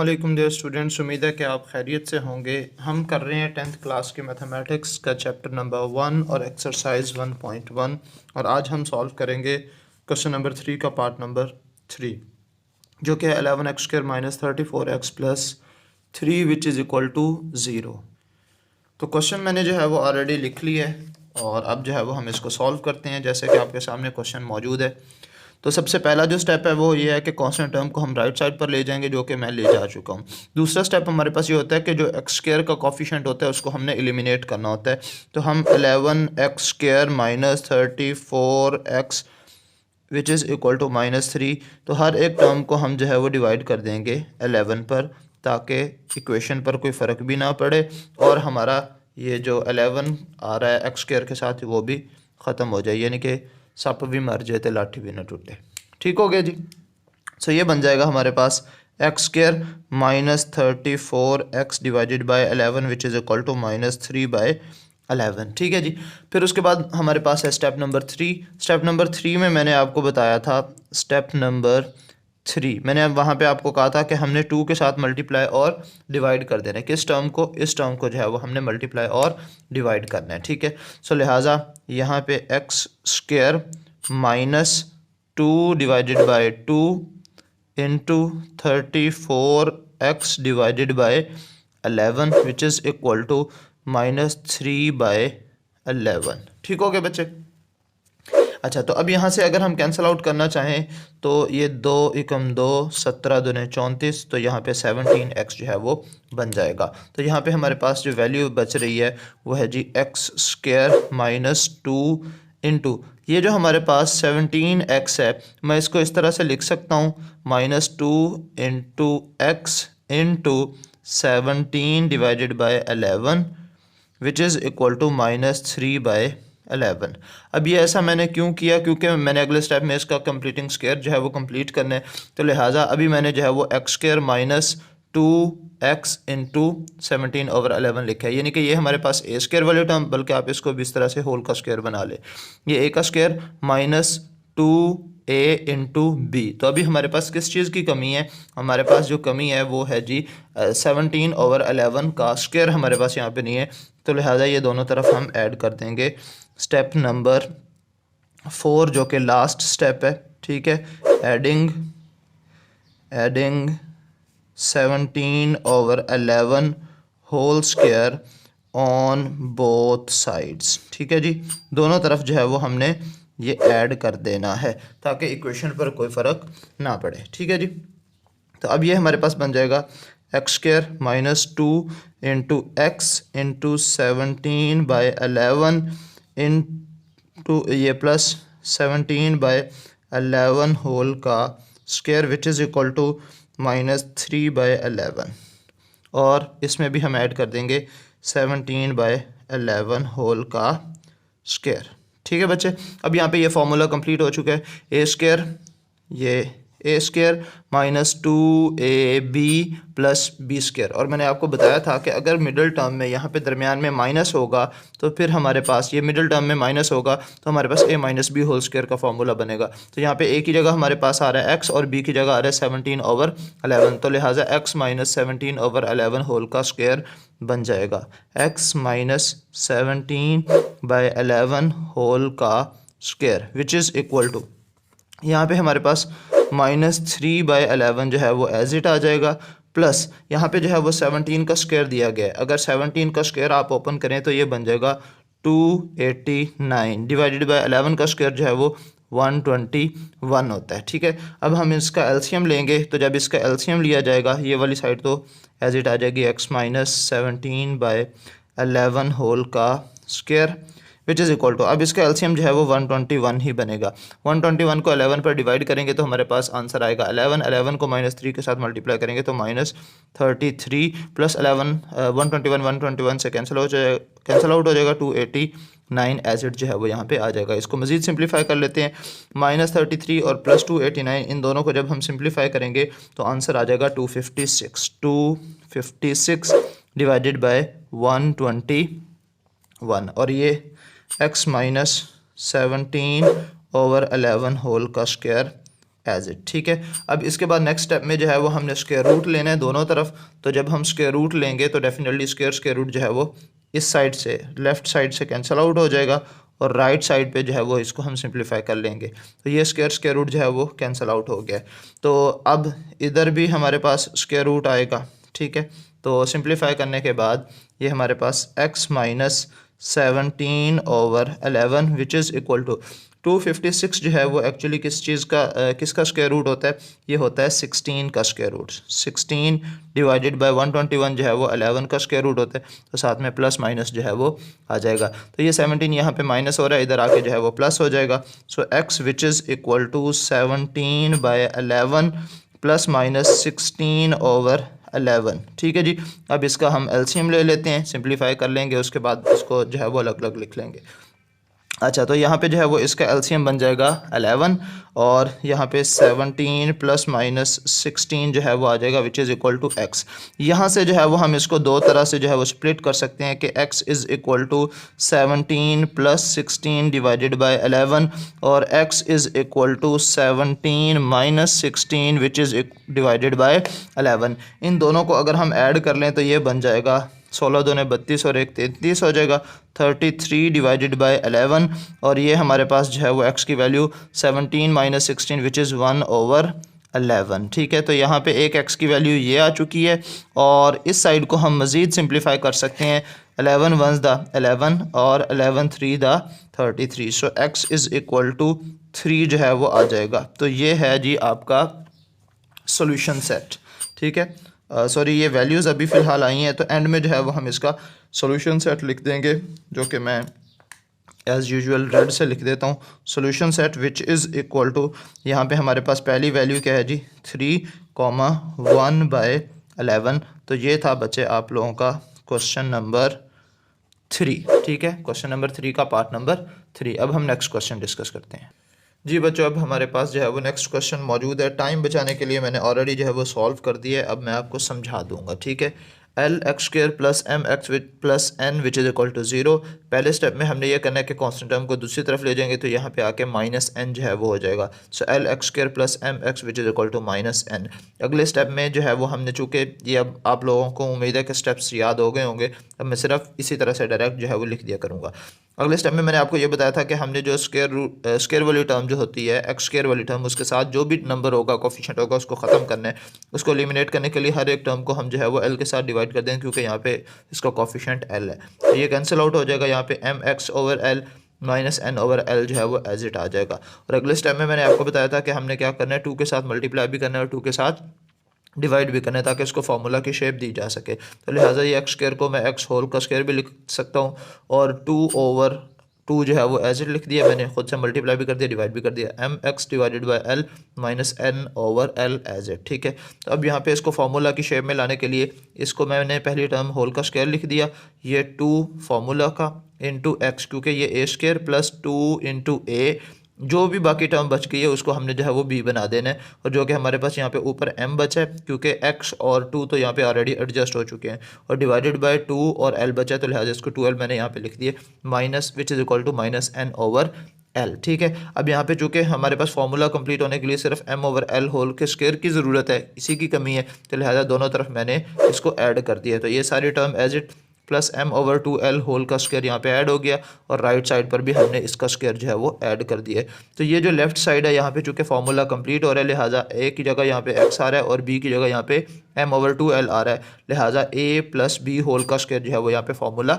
वालेकुम dear students, उम्मीद है कि आप खैरियत से होंगे। हम कर रहे हैं 10th क्लास के मैथमेटिक्स का चैप्टर नंबर 1 और एक्सरसाइज 1.1 और आज हम सॉल्व करेंगे क्वेश्चन नंबर 3 का पार्ट नंबर 3 जो कि है 11x² minus 34x plus 3 which is equal to 0। तो क्वेश्चन मैंने जो है वो ऑलरेडी लिख लिया है और अब जो है वो हम इसको सॉल्व करते हैं जैसे कि आपके सामने क्वेश्चन मौजूद है। तो सबसे पहला जो स्टेप है वो ये है कि कांस्टेंट टर्म को हम राइट साइड पर ले जाएंगे, जो कि मैं ले जा चुका हूँ। दूसरा स्टेप हमारे पास ये होता है कि जो x² का कोफिशिएंट होता है उसको हमने एलिमिनेट करना होता है। तो हम 11x² minus 34x which is equal to -3, तो हर एक टर्म को हम जो है वो डिवाइड कर देंगे 11 पर, ताकि इक्वेशन पर कोई फ़र्क भी ना पड़े और हमारा ये जो 11 आ रहा है x² के साथ वो भी ख़त्म हो जाए, यानी कि सप भी मर जाए तो लाठी भी ना टूटे। ठीक हो गया जी। सो ये बन जाएगा हमारे पास x² minus 34x divided by 11 which is equal to -3/11। ठीक है जी। फिर उसके बाद हमारे पास है स्टेप नंबर 3। स्टेप नंबर 3 में मैंने आपको बताया था, स्टेप नंबर 3 मैंने अब वहाँ पे आपको कहा था कि हमने 2 के साथ मल्टीप्लाई और डिवाइड कर देना है। किस टर्म को? इस टर्म को जो है वो हमने मल्टीप्लाई और डिवाइड करना है। ठीक है। सो लिहाजा यहाँ पे x² minus 2 divided by 2 into 34x divided by 11 which is equal to -3/11। ठीक हो गया बच्चे। अच्छा, तो अब यहाँ से अगर हम कैंसिल आउट करना चाहें तो ये 2 एकम 2 17 दूने 34, तो यहाँ पे 17x जो है वो बन जाएगा। तो यहाँ पे हमारे पास जो वैल्यू बच रही है वो है जी x² माइनस 2 इंटू ये जो हमारे पास 17x है, मैं इसको इस तरह से लिख सकता हूँ -2 into x into 17 divided by 11 which is equal to -3/11। अब ये ऐसा मैंने क्यों किया? क्योंकि मैंने अगले स्टेप में इसका कंप्लीटिंग स्क्वायर जो है वो कंप्लीट करना है। तो लिहाजा अभी मैंने जो है वो x² माइनस 2x इंटू 17/11 लिखा है, यानी कि ये हमारे पास a² वाले टर्म, बल्कि आप इसको भी इस तरह से होल का स्क्वायर बना ले, ये a का square minus 2a into B. तो अभी हमारे पास किस चीज़ की कमी है? हमारे पास जो कमी है वो है जी 17/11 का स्क्वायर हमारे पास यहाँ पे नहीं है, तो लिहाजा ये दोनों तरफ हम ऐड कर देंगे। स्टेप नंबर 4 जो कि लास्ट स्टेप है। ठीक है। Adding 17/11 whole square on both sides. ठीक है जी। दोनों तरफ जो है वो हमने ये ऐड कर देना है ताकि इक्वेशन पर कोई फ़र्क ना पड़े। ठीक है जी। तो अब ये हमारे पास बन जाएगा x² minus 2 into x into 17/11 into ये प्लस 17/11 होल का square which is equal to -3/11, और इसमें भी हम ऐड कर देंगे 17/11 होल का स्क्वायर। ठीक है बच्चे। अब यहाँ पे ये फॉर्मूला कंप्लीट हो चुका है। a² ये a² minus 2ab plus b², और मैंने आपको बताया था कि अगर मिडिल टर्म में यहाँ पे दरमियान में माइनस होगा तो फिर हमारे पास ये मिडिल टर्म में माइनस होगा तो हमारे पास a minus b whole square का फॉर्मूला बनेगा। तो यहाँ पे a की जगह हमारे पास आ रहा है x और b की जगह आ रहा है 17/11, तो लिहाजा x माइनस 17/11 होल का स्क्वायर बन जाएगा x माइनस 17/11 होल का square which is equal to, यहाँ पे हमारे पास -3/11 जो है वो एज इट आ जाएगा, प्लस यहाँ पे जो है वो 17 का स्क्वायर दिया गया है। अगर 17 का स्क्वायर आप ओपन करें तो ये बन जाएगा 289 डिवाइडेड बाय 11 का स्क्वायर जो है वो 121 होता है। ठीक है। अब हम इसका एलसीएम लेंगे, तो जब इसका एलसीएम लिया जाएगा ये वाली साइड तो एज इट आ जाएगी x माइनस 17/11 होल का square which is equal to, अब इसका एलसीएम जो है वो 121 ही बनेगा। 121 को 11 पर डिवाइड करेंगे तो हमारे पास आंसर आएगा 11 को -3 के साथ मल्टीप्लाई करेंगे तो -33 प्लस 11 121 से कैंसिल आउट हो जाएगा 289 एज इट जो है वो यहाँ पे आ जाएगा। इसको मज़ीद सिंप्लीफाई कर लेते हैं। -33 और प्लस 289 इन दोनों को जब हम सिंप्लीफाई करेंगे तो आंसर आ जाएगा 256 डिवाइडेड बाय 121, और ये x माइनस 17/11 होल का स्क्वायर एज इट। ठीक है, अब इसके बाद नेक्स्ट स्टेप में जो है वो हमने स्क्वायर रूट लेना है दोनों तरफ। तो जब हम स्क्वायर रूट लेंगे तो डेफिनेटली स्क्वायर रूट जो है वो इस साइड से लेफ़्ट साइड से कैंसिल आउट हो जाएगा और राइट साइड पे जो है वो इसको हम सिंप्लीफाई कर लेंगे। तो ये स्क्वायर रूट जो है वो कैंसिल आउट हो गया। तो अब इधर भी हमारे पास स्क्वायर रूट आएगा। ठीक है, तो सिंप्लीफाई करने के बाद ये हमारे पास x minus 17/11 which is equal to 256 जो है वो एक्चुअली किस चीज़ का किसका स्क्वायर रूट होता है? ये होता है 16 का स्क्वायर रूट। 16 डिवाइडेड बाय 121 जो है वो 11 का स्क्वायर रूट होता है। तो साथ में प्लस माइनस जो है वो आ जाएगा। तो ये 17 यहाँ पे माइनस हो रहा है, इधर आके जो है वो प्लस हो जाएगा। So x which is equal to 17/11 plus minus 16/11। ठीक है जी, अब इसका हम एलसीएम ले लेते हैं, सिंप्लीफाई कर लेंगे, उसके बाद इसको जो है वो अलग अलग लिख लेंगे। अच्छा, तो यहाँ पे जो है वो इसका एलसीएम बन जाएगा 11 और यहाँ पे 17 प्लस माइनस 16 जो है वो आ जाएगा which is equal to x। यहाँ से जो है वो हम इसको दो तरह से जो है वो स्प्लिट कर सकते हैं कि x इज़ इक्वल टू 17 प्लस 16 डिवाइडेड बाय 11 और x is equal to 17 minus 16 which is divided by 11। इन दोनों को अगर हम ऐड कर लें तो ये बन जाएगा 16 दूने 32 और 1 33 हो जाएगा 33 डिवाइडेड बाय 11 और ये हमारे पास जो है वो x की वैल्यू 17 माइनस 16 विच इज़ 1/11। ठीक है, तो यहाँ पे एक x की वैल्यू ये आ चुकी है और इस साइड को हम मज़ीद सिंप्लीफाई कर सकते हैं। 11 1 द 11 और 11 3 the 33। So x is equal to 3 जो है वो आ जाएगा। तो ये है जी आपका सोल्यूशन सेट। ठीक है, सॉरी ये वैल्यूज़ अभी फ़िलहाल आई हैं, तो एंड में जो है वो हम इसका सॉल्यूशन सेट लिख देंगे, जो कि मैं एज़ यूजुअल रेड से लिख देता हूँ। Solution set which is equal to, यहाँ पे हमारे पास पहली वैल्यू क्या है जी 3,1/11। तो ये था बच्चे आप लोगों का क्वेश्चन नंबर 3। ठीक है, क्वेश्चन नंबर 3 का पार्ट नंबर 3। अब हम नेक्स्ट क्वेश्चन डिस्कस करते हैं। जी बच्चों, अब हमारे पास जो है वो नेक्स्ट क्वेश्चन मौजूद है। टाइम बचाने के लिए मैंने ऑलरेडी जो है वो सॉल्व कर दिया है, अब मैं आपको समझा दूंगा। ठीक है, LX² plus MX plus N which is equal to 0। पहले स्टेप में हमने ये करना है कि कांस्टेंट टर्म को दूसरी तरफ ले जाएंगे तो यहाँ पे आके -n जो है वो हो जाएगा। So LX² plus MX which is equal to -n। अगले स्टेप में जो है वो हमने, चूँकि ये अब आप लोगों को उम्मीद है कि स्टेप्स याद हो गए होंगे, अब मैं सिर्फ इसी तरह से डायरेक्ट जो है वो लिख दिया करूँगा। अगले स्टेप में मैंने आपको ये बताया था कि हमने जो स्क्वायर वाली टर्म जो होती है x² वाली टर्म, उसके साथ जो भी नंबर होगा कोफिशिएंट होगा उसको ख़त्म करना है। उसको एलिमिनेट करने के लिए हर एक टर्म को हम जो है वो l के साथ डिवाइड कर दें, क्योंकि यहाँ पे इसका कोफिशिएंट l है। तो ये कैंसिल आउट हो जाएगा, यहाँ पे mx/l माइनस n/l जो है वो एज इट आ जाएगा। और अगले स्टेप में मैंने आपको बताया था कि हमने क्या करना है, 2 के साथ मल्टीप्लाई भी करना है और 2 के साथ डिवाइड भी करना है, ताकि इसको फार्मूला की शेप दी जा सके। तो लिहाजा ये x² को मैं x होल का स्क्वायर भी लिख सकता हूँ और 2/2 जो है वो एज इट लिख दिया मैंने, खुद से मल्टीप्लाई भी कर दिया, डिवाइड भी कर दिया। mx divided by l minus n/l as it. ठीक है, तो अब यहाँ पे इसको फार्मूला की शेप में लाने के लिए इसको मैंने पहली टर्म होल का स्क्वायर लिख दिया, ये 2 फार्मूला का इंटू x, क्योंकि ये a² प्लस 2 इंटू a, जो भी बाकी टर्म बच गई है उसको हमने जो है वो b बना देना है। और जो कि हमारे पास यहाँ पे ऊपर m बचा है, क्योंकि x और 2 तो यहाँ पे ऑलरेडी एडजस्ट हो चुके हैं, और डिवाइडेड बाय 2 और l बचा है, तो लिहाजा इसको 2l मैंने यहाँ पे लिख दिए, minus which is equal to -n/l। ठीक है, अब यहाँ पे चूँकि हमारे पास फार्मूला कंप्लीट होने के लिए सिर्फ m/l होल के स्क्वायर की ज़रूरत है, इसी की कमी है, तो लिहाजा दोनों तरफ मैंने इसको ऐड कर दिया। तो ये सारी term as it plus m/2l whole का स्क्वायर यहाँ पे ऐड हो गया और राइट साइड पर भी हमने इसका स्क्वायर जो है वो ऐड कर दिया है। तो ये जो लेफ्ट साइड है यहाँ पे चूँकि फार्मूला कंप्लीट हो रहा है, लिहाजा a की जगह यहाँ पे x आ रहा है और b की जगह यहाँ पे m/2l आ रहा है, लिहाजा a प्लस b होल का स्क्वायर जो है वो यहाँ पे फार्मूला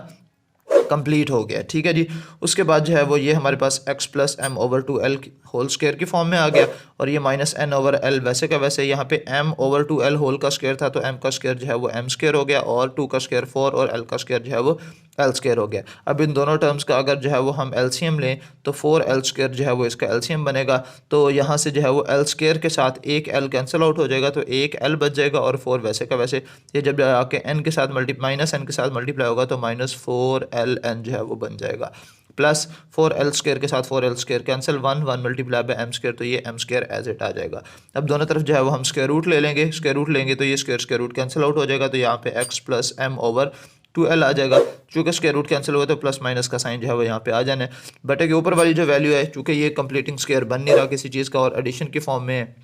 कंप्लीट हो गया। ठीक है जी, उसके बाद जो है वो ये हमारे पास x plus m/2l whole square की फॉर्म में आ गया और ये -n/l वैसे का वैसे यहाँ पे m/2l होल का स्क्वायर था, तो m का स्क्वायर जो है वो m² हो गया और 2 का स्क्वायर 4 और l का स्क्वायर जो है वो l² हो गया। अब इन दोनों टर्म्स का अगर जो है वो हम LCM लें तो 4l² जो है वो इसका LCM बनेगा। तो यहाँ से जो है वो l² के साथ एक l कैंसिल आउट हो जाएगा, तो एक l बच जाएगा और 4 वैसे का वैसे, ये जब आके n के साथ -n के साथ मल्टीप्लाई होगा तो -4ln जो है वो बन जाएगा, प्लस 4l² के साथ 4l² cancel, 1 multiply by m², तो ये m² एज इट आ जाएगा। अब दोनों तरफ जो है वो हम स्क्वायर रूट ले लेंगे, स्क्वायर रूट लेंगे तो ये स्क्वायर रूट कैंसिल आउट हो जाएगा, तो यहाँ पे x प्लस m/2 2l आ जाएगा। चूँकि स्क्वायर रूट कैंसिल हुआ तो प्लस माइनस का साइन जो है वो यहाँ पे आ जाना है। बटे के ऊपर वाली जो वैल्यू है, चूँकि ये कंप्लीटिंग स्क्वायर बन नहीं रहा किसी चीज़ का और एडिशन की फॉर्म में है,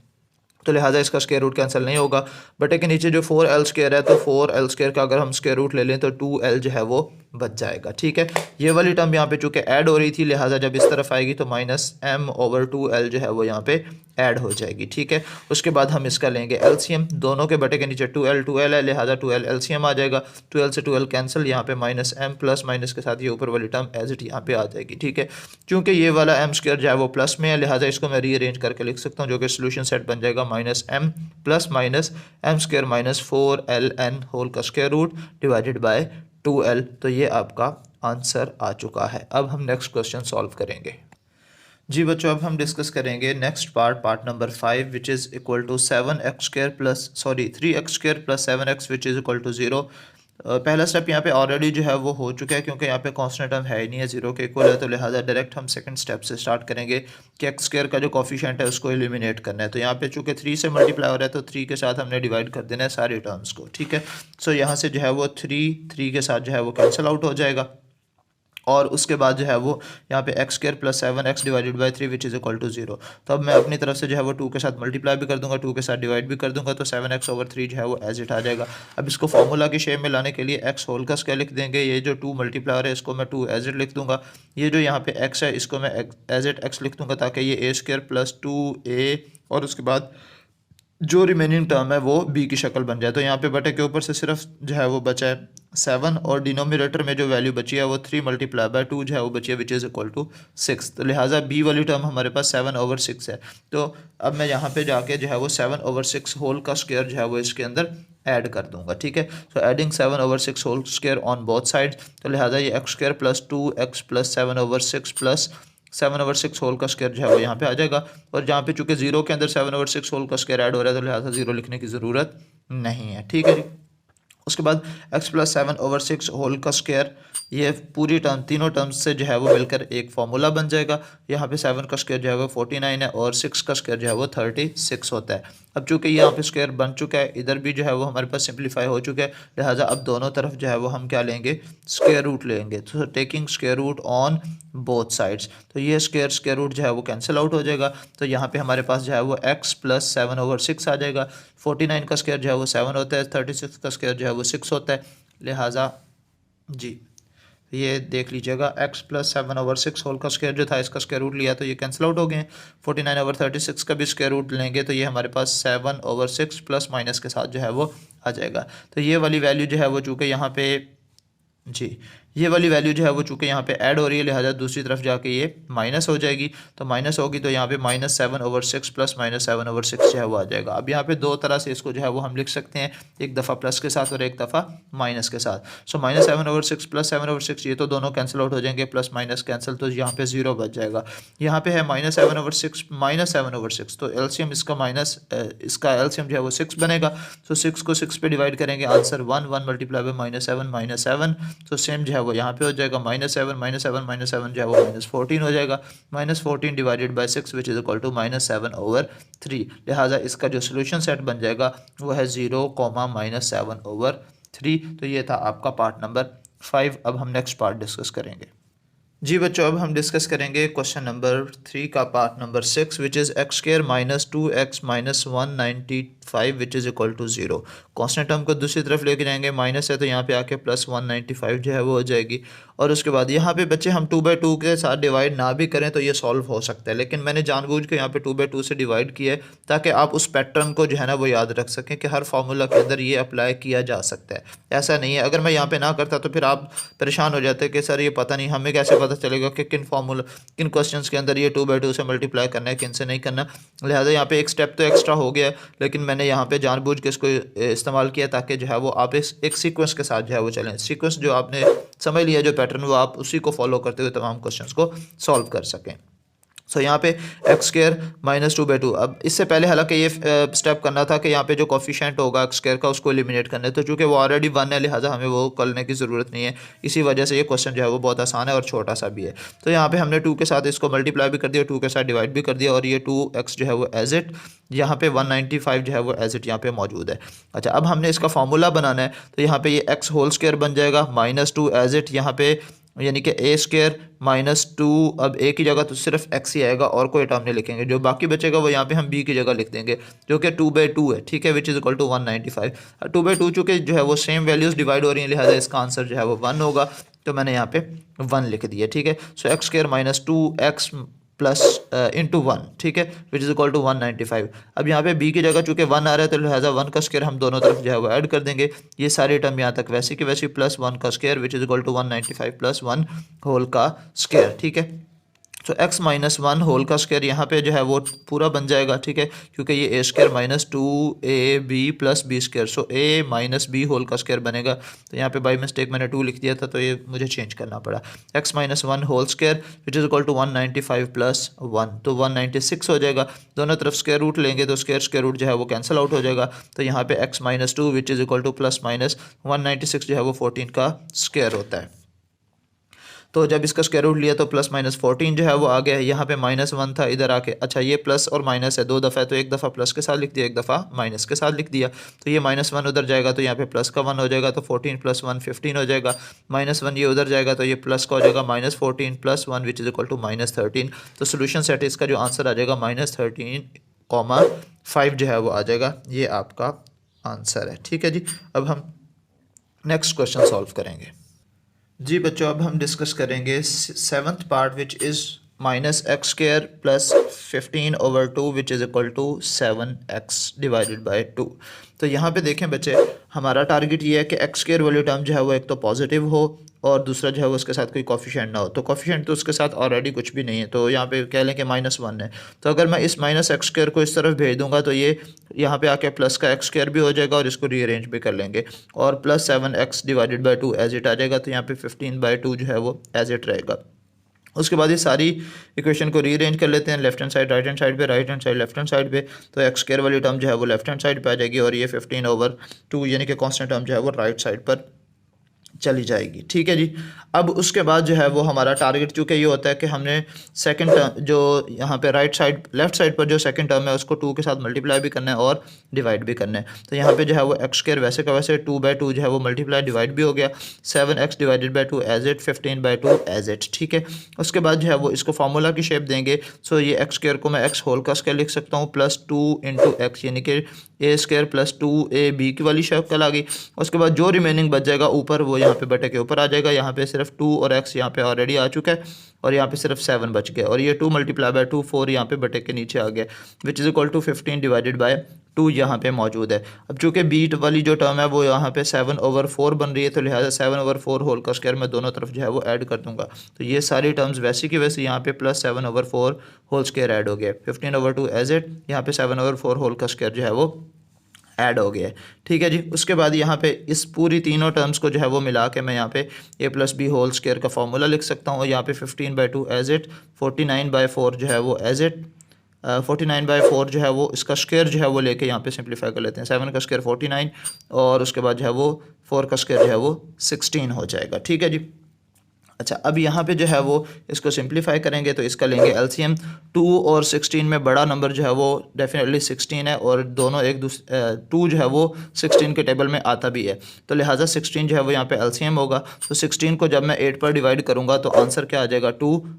तो लिहाजा इसका स्क्वायर रूट कैंसिल नहीं होगा। बटे के नीचे जो 4l स्क्वायर है, तो 4l स्क्वायर का अगर हम स्क्वायर रूट ले लें तो 2l जो है वो बच जाएगा। ठीक है, ये वाली टर्म यहाँ पे चूँकि ऐड हो रही थी, लिहाजा जब इस तरफ आएगी तो -m/2l जो है वो यहाँ पे ऐड हो जाएगी। ठीक है, उसके बाद हम इसका लेंगे एलसीएम। दोनों के बटे के नीचे 2l है, लिहाजा 2l एलसीएम आ जाएगा। 2l से 2l कैंसिल, यहाँ पे -m प्लस माइनस के साथ ये ऊपर वाली टर्म एज इट यहाँ पे आ जाएगी। ठीक है, चूँकि ये वाला m स्क्वायर जो है वो प्लस में है, लिहाजा इसको मैं रीअरेंज करके लिख सकता हूँ, जो कि सोल्यूशन सेट बन जाएगा -m plus minus m square minus 4ln whole का square root divided by 2l। तो ये आपका आंसर आ चुका है। अब हम नेक्स्ट क्वेश्चन सॉल्व करेंगे। जी बच्चों, अब हम डिस्कस करेंगे next part number 5 which is equal to 3x square plus 7x which is equal to 0। पहला स्टेप यहाँ पे ऑलरेडी जो है वो हो चुका है, क्योंकि यहाँ पे कांस्टेंट टर्म है ही नहीं है, 0 के इक्वल है, तो लिहाजा डायरेक्ट हम सेकंड स्टेप से स्टार्ट करेंगे कि एक्स स्क्वायर का जो कॉफिशिएंट है उसको एलिमिनेट करना है। तो यहाँ पे चूँकि 3 से मल्टीप्लाई हो रहा है तो 3 के साथ हमने डिवाइड कर देना है सारी टर्म्स को। ठीक है, सो यहाँ से जो है वो 3 के साथ जो है वो कैंसिल आउट हो जाएगा, और उसके बाद जो है वो यहाँ पे x square plus 7x divided by 3 which is equal to 0। तो अब मैं अपनी तरफ से जो है वो 2 के साथ मल्टीप्लाई भी कर दूंगा, 2 के साथ डिवाइड भी कर दूंगा, तो 7x/3 जो है वो एज इट आ जाएगा। अब इसको फॉर्मूला की शेप में लाने के लिए x होल का स्क्वायर लिख देंगे। ये जो 2 मल्टीप्लायर है इसको मैं 2 एज इट लिख दूंगा। ये जो यहाँ पे x है इसको मैं एज इट x लिख दूंगा, ताकि ये a स्क्वायर प्लस 2a और उसके बाद जो रिमेनिंग टर्म है वो b की शक्ल बन जाए। तो यहाँ पे बटे के ऊपर से सिर्फ जो है वो बचा है 7 और डिनोमिनेटर में जो वैल्यू बची है वो 3 मल्टीप्लाई बाय 2 जो है वो बची है विच इज़ इक्वल टू 6। तो लिहाजा b वाली टर्म हमारे पास 7/6 है। तो अब मैं यहाँ पे जाके जो है वो 7/6 होल का स्क्वायर जो है वो इसके अंदर ऐड कर दूंगा। ठीक है, so adding 7/6 whole square on both side, तो लिहाजा ये x square plus 2x plus 7/6 plus 7/6 whole का स्क्वायर जो है वो यहाँ पे आ जाएगा। और जहाँ पे चूंकि 0 के अंदर 7/6 होल का स्क्वायर ऐड हो रहा है, तो लिहाजा 0 लिखने की ज़रूरत नहीं है। ठीक है जी, उसके बाद x प्लस 7/6 होल का स्क्वायर, ये पूरी टर्म तीनों टर्म्स से जो है वो मिलकर एक फार्मूला बन जाएगा। यहाँ पे 7 का स्क्वायर जो है वो 49 है और 6 का स्क्वायर जो है वो 36 होता है। अब चूँकि यहाँ पे स्क्वायर बन चुका है, इधर भी जो है वो हमारे पास सिंप्लीफाई हो चुका है, लिहाजा अब दोनों तरफ जो है वो हम क्या लेंगे, स्क्वायर रूट लेंगे। तो taking square root on both sides, तो ये स्क्वायर रूट जो है वो कैंसिल आउट हो जाएगा। तो यहाँ पे हमारे पास जो है वो x प्लस 7/6 आ जाएगा। 49 का स्क्वायर जो है वो 7 होता है, 36 का स्क्वायर जो है वो 6 होता है, लिहाजा जी ये देख लीजिएगा x प्लस 7/6 होल का स्क्वायर जो था इसका स्क्वायर रूट लिया तो ये कैंसिल आउट हो गए। 49/36 का भी स्क्वायर रूट लेंगे तो ये हमारे पास 7/6 प्लस माइनस के साथ जो है वो आ जाएगा। तो ये वाली वैल्यू जो है वो चूँकि यहाँ पे जी ये वाली वैल्यू जो है वो चूँकि यहाँ पे ऐड हो रही है, लिहाजा दूसरी तरफ जाके ये माइनस हो जाएगी। तो माइनस होगी तो यहाँ पे -7/6 प्लस -7/6 जो है वो आ जाएगा। अब यहाँ पे दो तरह से इसको जो है वो हम लिख सकते हैं, एक दफ़ा प्लस के साथ और एक दफ़ा माइनस के साथ। सो -7/6 प्लस 7/6 ये तो दोनों कैंसिल आउट हो जाएंगे, प्लस माइनस कैंसिल, तो यहाँ पे 0 बच जाएगा। यहाँ पे है -7/6 तो एलसीएम इसका एलसीएम जो है वो 6 बनेगा। तो 6 को 6 पे डिवाइड करेंगे, आंसर 1 मल्टीप्लाई बाय -7 तो सेम जो है वो यहाँ पे हो जाएगा -7 जो है वो -14 हो जाएगा। -14 divided by 6 which is equal to -7/3। लिहाजा इसका जो सोल्यूशन सेट बन जाएगा वो है 0, -7/3। तो ये था आपका पार्ट नंबर 5। अब हम नेक्स्ट पार्ट डिस्कस करेंगे। जी बच्चों, अब हम डिस्कस करेंगे क्वेश्चन नंबर 3 का part number 6 which is x square minus 2x minus 195 which is equal to 0। Constant term को दूसरी तरफ लेके जाएंगे, माइनस है तो यहाँ पे आके प्लस 195 जो है वो हो जाएगी। और उसके बाद यहाँ पे बच्चे हम 2/2 के साथ डिवाइड ना भी करें तो ये सॉल्व हो सकता है, लेकिन मैंने जानबूझ के यहाँ पे 2/2 से डिवाइड किया है ताकि आप उस पैटर्न को जो है ना वो याद रख सकें कि हर फार्मूला के अंदर ये अप्लाई किया जा सकता है। ऐसा नहीं है, अगर मैं यहाँ पे ना करता तो फिर आप परेशान हो जाते कि सर ये पता नहीं हमें कैसे पता चलेगा कि किन क्वेश्चंस के अंदर ये 2/2 से मल्टीप्लाई करना है, किन से नहीं करना। लिहाजा यहाँ पे एक स्टेप तो एक्स्ट्रा हो गया, लेकिन मैंने यहाँ पे जानबूझ के इसको इस्तेमाल किया ताकि जो है वो आप एक सीक्वेंस के साथ जो है वो चलें। सीक्वेंस जो आपने समझ लिया जो पैटर्न, वो आप उसी को फॉलो करते हुए तमाम क्वेश्चंस को सॉल्व कर सकें। सो यहाँ पे एक्स स्क्र -2/2। अब इससे पहले हालांकि ये स्टेप करना था कि यहाँ पे जो कॉफिशेंट होगा एक्स स्क्र का उसको एलिमिनेट करना है, तो चूँकि वो ऑलरेडी 1 है लिहाजा हमें वो करने की ज़रूरत नहीं है। इसी वजह से ये क्वेश्चन जो है वो बहुत आसान है और छोटा सा भी है। तो यहाँ पे हमने 2 के साथ इसको मल्टीप्लाई भी कर दिया, 2 के साथ डिवाइड भी कर दिया, और ये 2x जो है वो एज इट यहाँ पे 195 जो है वो एज इट यहाँ पे मौजूद है। अच्छा, अब हमने इसका फार्मूला बनाना है, तो यहाँ पे ये x होल स्क्वायर बन जाएगा -2 एज इट यहाँ पे, यानी कि a स्क्वायर -2। अब a की जगह तो सिर्फ x ही आएगा और कोई टर्म नहीं लिखेंगे, जो बाकी बचेगा वो यहाँ पे हम b की जगह लिख देंगे, जो कि 2/2 है, ठीक है, विच इज़ इक्वल टू 195। 2/2 चूँकि जो है वो सेम वैल्यूज़ डिवाइड हो रही हैं, लिहाजा इसका आंसर जो है वो 1 होगा, तो मैंने यहाँ पे 1 लिख दिया, ठीक है। So x square -2x plus into 1, ठीक है, विच इज़ इक्वल टू 195। अब यहाँ पे b की जगह चूँकि 1 आ रहा है तो लिहाजा 1 का स्क्वायर हम दोनों तरफ जो है वो ऐड कर देंगे। ये सारी टर्म यहाँ तक वैसी की वैसी प्लस 1 का square which is equal to 195 plus 1 whole का स्क्वायर, ठीक है। तो x -1 होल का स्क्वायर यहाँ पे जो है वो पूरा बन जाएगा, ठीक है, क्योंकि ये a square -2ab plus b square, so a - b whole का स्क्वायर बनेगा। तो यहाँ पे बाई मिस्टेक मैंने 2 लिख दिया था, तो ये मुझे चेंज करना पड़ा। x -1 whole square which is equal to 195 plus 1, तो 196 हो जाएगा। दोनों तरफ स्क्वायर रूट लेंगे तो स्क्वायर रूट जो है वो कैंसिल आउट हो जाएगा। तो यहाँ पे x -2 which is equal two plus minus 196 जो है वो 14 का स्क्वायर होता है। तो जब इसका स्क्वायर रूट लिया तो प्लस -14 जो है वो आ गया है। यहाँ पे -1 था, इधर आके अच्छा ये प्लस और माइनस है 2 दफ़ा है, तो एक दफ़ा प्लस के साथ लिख दिया, एक दफ़ा माइनस के साथ लिख दिया। तो ये -1 उधर जाएगा तो यहाँ पे प्लस का 1 हो जाएगा, तो 14 + 1 15 हो जाएगा। -1 ये उधर जाएगा तो ये प्लस का हो जाएगा, -14 + 1 विच इज़ इक्वल टू -13। तो सोल्यूशन सेट इसका जो आंसर आ जाएगा -13,5 जो है वो आ जाएगा। ये आपका आंसर है, ठीक है जी। अब हम नेक्स्ट क्वेश्चन सॉल्व करेंगे जी बच्चों। अब हम डिस्कस करेंगे 7th part which is -x² plus 15/2 which is equal to 7x divided by 2। तो यहाँ पे देखें बच्चे, हमारा टारगेट ये है कि x² वाली टर्म जो है वो एक तो पॉजिटिव हो और दूसरा जो है वो उसके साथ कोई कॉफिशेंट ना हो। तो कॉफिशेंट तो उसके साथ ऑलरेडी कुछ भी नहीं है, तो यहाँ पे कह लें कि -1 है। तो अगर मैं इस -x² को इस तरफ भेज दूंगा तो ये यहाँ पे आके प्लस का x² भी हो जाएगा और इसको रीअरेंज भी कर लेंगे, और plus 7x divided by 2 as it आ जाएगा। तो यहाँ पे 15/2 जो है वो एज इट रहेगा। उसके बाद ये सारी इक्वेशन को रीअरेंज कर लेते हैं, left hand side right hand side पे, right hand side left hand side पे। तो x² वाली टर्म जो है वो लेफ्ट हैंड साइड पे आ जाएगी और ये 15/2 यानी कि कांस्टेंट टर्म जो है वो राइट साइड पर चली जाएगी, ठीक है जी। अब उसके बाद जो है वो हमारा टारगेट चूँकि ये होता है कि हमने सेकंड टर्म जो यहाँ पे राइट साइड लेफ्ट साइड पर जो सेकंड टर्म है उसको 2 के साथ मल्टीप्लाई भी करना है और डिवाइड भी करना है। तो यहाँ पे जो है वो x² वैसे का वैसे 2/2 जो है वो मल्टीप्लाई डिवाइड भी हो गया, 7x divided by 2 as it, 15/2 as it, ठीक है। उसके बाद जो है वो इसको फार्मूला की शेप देंगे। सो ये x² को मैं x होल का स्क्वायर लिख सकता हूँ प्लस 2 × x, यानी कि a² प्लस 2ab की वाली शेप कल आ गई। उसके बाद जो रिमेनिंग बच जाएगा ऊपर वो यहाँ पे बटे के ऊपर आ जाएगा। यहाँ पे सिर्फ 2 और x यहाँ पे ऑलरेडी आ चुका है और यहाँ पे सिर्फ 7 बच गया, और ये 2 × 2 4 यहाँ पे बटे के नीचे आ गया, which is equal to 15 divided by 2 यहाँ पे मौजूद है। अब चूँकि बीट वाली जो टर्म है वो यहाँ पे 7/4 बन रही है, तो लिहाजा 7/4 होल का स्क्वायर मैं दोनों तरफ जो है वो ऐड कर दूंगा। तो ये सारी टर्म्स वैसी की वैसी यहाँ पे प्लस 7/4 होल स्क्वायर ऐड हो गया, 15/2 एज इट, यहाँ पे 7/4 होल का स्क्वायर जो है वो ऐड हो गया है, ठीक है जी। उसके बाद यहाँ पे इस पूरी तीनों टर्म्स को जो है वो मिला के मैं यहाँ पे a + b होल स्क्वायर का फार्मूला लिख सकता हूँ। यहाँ पे 15/2 एज इट, 49/4 जो है वो एज इट, 49/4 जो है वो इसका स्क्वायर जो है वो लेके यहाँ पे सिंप्लीफाई कर लेते हैं। 7 का स्क्वायर 49 और उसके बाद जो है वो 4 का स्क्वायर जो है वो 16 हो जाएगा, ठीक है जी। अच्छा, अब यहाँ पे जो है वो इसको सिंप्लीफाई करेंगे तो इसका लेंगे एलसीएम। 2 और 16 में बड़ा नंबर जो है वो डेफिनेटली 16 है, और दोनों एक दूसरे 2 जो है वो 16 के टेबल में आता भी है, तो लिहाजा 16 जो है वो यहाँ पे एलसीएम होगा। तो 16 को जब मैं 8 पर डिवाइड करूँगा तो आंसर क्या आ जाएगा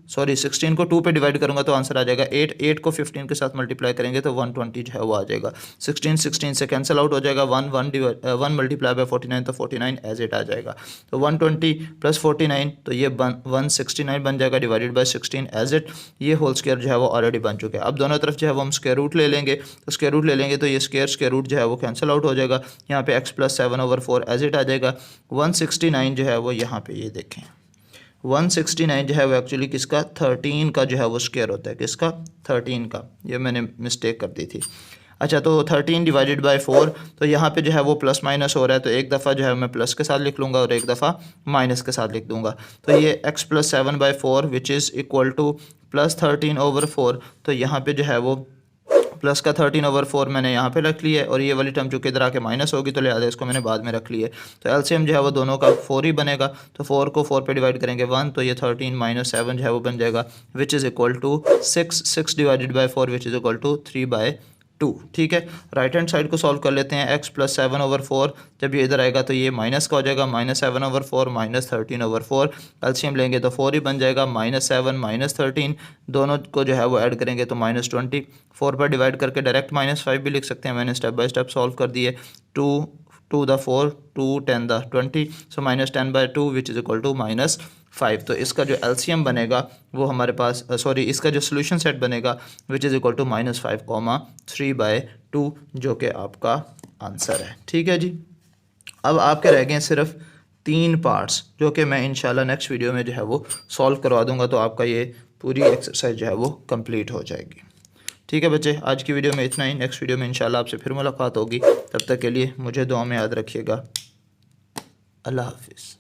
16 को 2 पे डिवाइड करूँगा तो आंसर आ जाएगा 8 को 15 के साथ मल्टीप्लाई करेंगे तो 120 जो है वो आ जाएगा। 16 से कैंसिल आउट हो जाएगा, 1 मल्टीप्लाई बाय 49 तो 49 एज इट आ जाएगा। तो 120 + 49 तो ये 169 बन जाएगा डिवाइडेड बाय 16 एज इट। ये होल स्क्वायर जो है वो ऑलरेडी बन चुका है। अब दोनों तरफ जो है वो हम स्क्वायर रूट ले लेंगे, तो स्क्वायर रूट ले लेंगे तो ये स्क्वायर रूट जो है वो कैंसिल आउट हो जाएगा। यहाँ पे x + 7/4 एज इट आ जाएगा। 169 जो है वो यहाँ पे ये देखें 169 जो है वो एक्चुअली किसका 13 का जो है वो स्क्वायर होता है, किसका 13 का, ये मैंने मिस्टेक कर दी थी। अच्छा, तो 13 डिवाइडेड बाय 4, तो यहाँ पे जो है वो प्लस माइनस हो रहा है, तो एक दफ़ा जो है मैं प्लस के साथ लिख लूँगा और एक दफ़ा माइनस के साथ लिख दूँगा। तो ये x + 7/4 which is equal two plus 13/4, तो यहाँ पे जो है वो प्लस का 13/4 मैंने यहाँ पे रख लिया है, और ये वाली टर्म चूँकि इधर आके माइनस होगी तो लिहाजा इसको मैंने बाद में रख लिया है। तो एलसीएम जो है वो दोनों का 4 ही बनेगा, तो 4 को 4 पे डिवाइड करेंगे 1, तो ये 13 - 7 जो है वो बन जाएगा, which is equal to 6, 6 divided by 4 which is equal to 3/2। ठीक है, राइट हैंड साइड को सॉल्व कर लेते हैं। x + 7/4 जब ये इधर आएगा तो ये माइनस का हो जाएगा, -7/4 -13/4, एलसीएम लेंगे तो 4 ही बन जाएगा, -7 - 13 दोनों को जो है वो ऐड करेंगे तो -20, 4 पर डिवाइड करके डायरेक्ट -5 भी लिख सकते हैं, मैंने स्टेप बाय स्टेप सॉल्व कर दिए। 2 2 the 4, 2 10 the 20, so -10/2 which is equal to -5। तो इसका जो एलसीएम बनेगा वो हमारे पास सॉरी इसका जो सोल्यूशन सेट बनेगा विच इज़ इक्वल टू -5, 3/2, जो कि आपका आंसर है। ठीक है जी, अब आपके रह गए हैं सिर्फ 3 पार्ट्स, जो कि मैं इंशाल्लाह नेक्स्ट वीडियो में जो है वो सॉल्व करवा दूंगा, तो आपका ये पूरी एक्सरसाइज जो है वो कंप्लीट हो जाएगी। ठीक है बच्चे, आज की वीडियो में इतना ही। नेक्स्ट वीडियो में इंशाल्लाह आपसे फिर मुलाकात होगी, तब तक के लिए मुझे दुआ में याद रखिएगा। अल्लाह हाफिज़।